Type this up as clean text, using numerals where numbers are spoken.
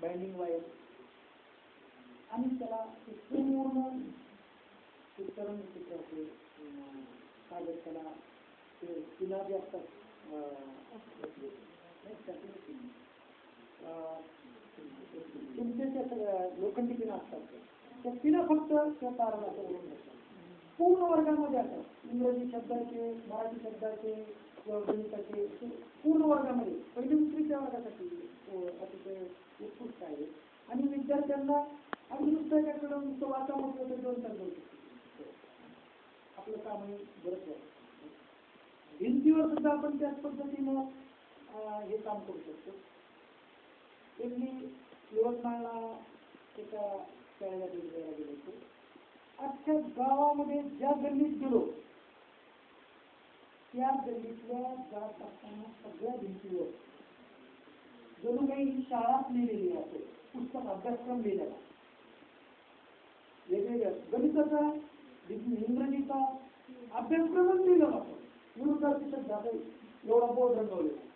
Binding wire आणि त्याला पूर्ण चित्रण चित्राचे कागद त्याला पिना जे असतात लोखंडी पिना असतात त्या पिना फक्त त्या ताराला ओढून असतात. पूर्ण वर्गामध्ये असतात इंग्रजी शब्दाचे मराठी शब्दाचे किंवा गणिताचे पूर्ण वर्गामध्ये पहिली दुसरीच्या वर्गासाठी अतिशय उत्कृष्ट आहे आणि विद्यार्थ्यांना अगदी पुस्तकाकडून नुसतं वाचा म्हटलं तर 2 तास जाऊ शकतो. आपलं कामही बरंच आहे. भिंतीवर सुद्धा आपण त्याच पद्धतीनं हे काम करू शकतो. एक मी यवतमाळला एका शाळेला भेटायला गेलो होतो. अख्ख्या गावामध्ये ज्या गल्लीत गेलो त्या गल्लीतल्या जात असताना सगळ्या भिंतीवर जणू काही ही शाळाच लिहिलेली असेल, पुस्तक अभ्यासक्रम लिहिलेला वेगवेगळ्या गणिताचा इंग्रजीचा अभ्यासक्रमच लिहिला आपण विरुद्धार्थी शब्दाचा एवढा बोर्ड रंगवलेला.